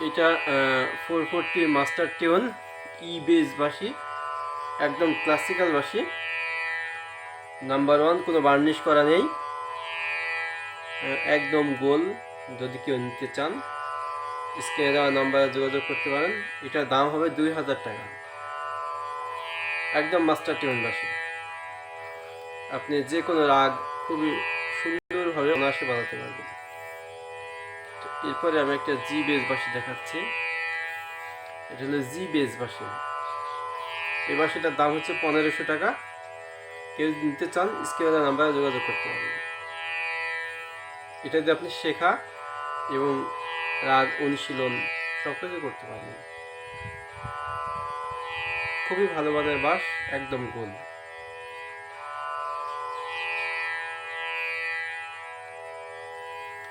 এটা 440 master tune ই base বাঁশি, একদম ক্লাসিক্যাল বাঁশি, নাম্বার 1, কোনো বার্নিশ করা নেই, একদম গোল। যদি কেউ নিতে চান স্ক্রিনে দেওয়া নাম্বারে যোগাযোগ করতে পারেন। এটার দাম হবে 2000 টাকা। একদম মাস্টার টিউন বাঁশি, আপনি যে কোনো রাগ খুবই সুন্দরভাবে অনায়াসে বানাতে পারবেন। এরপরে আমি একটা জি বেস বাঁশি দেখাচ্ছি। এটা হলো জি বেস বাঁশি। এই বাঁশিটার দাম হচ্ছে 1500 টাকা। কেউ নিতে চান স্ক্রিনে দেওয়া নাম্বারে যোগাযোগ করতে পারবেন। এটা দিয়ে আপনি শেখা এবং রাগ অনুশীলন সব কিছু করতে পারবেন। খুবই ভালো মানের বাঁশ, একদম গোল।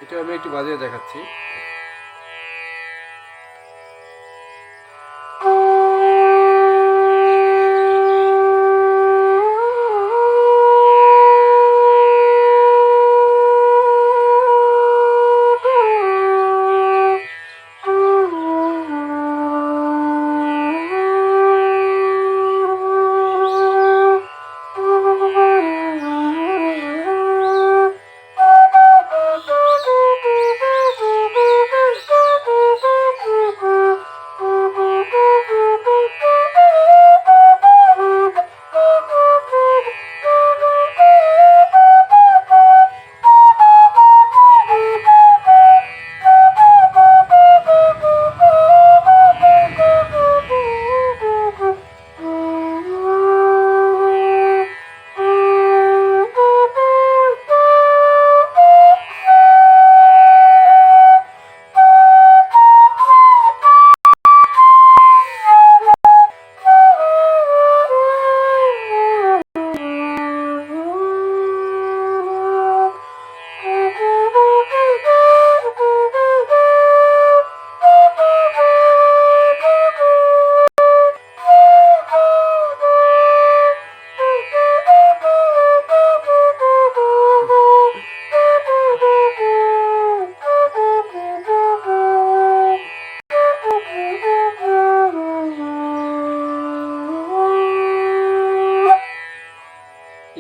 এটা আমি একটু বাজিয়ে দেখাচ্ছি।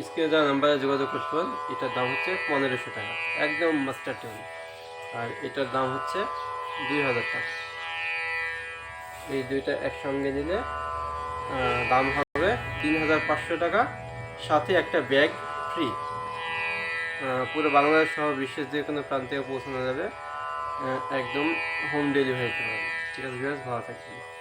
স্ক্রিনে দেওয়া নাম্বারে যোগাযোগ করতে পারেন। এটার দাম হচ্ছে 1500 টাকা, একদম মাস্টার টিউন। আর এটার দাম হচ্ছে 2000 টাকা। এই দুইটা একসঙ্গে নিলে দাম হবে 3500 টাকা, সাথে একটা ব্যাগ ফ্রি। পুরো বাংলাদেশ সহ বিশ্বের যে কোনো প্রান্তে পৌঁছানো যাবে, একদম হোম ডেলিভারিতে পাবে। ঠিক আছে, ভালো থাকবেন।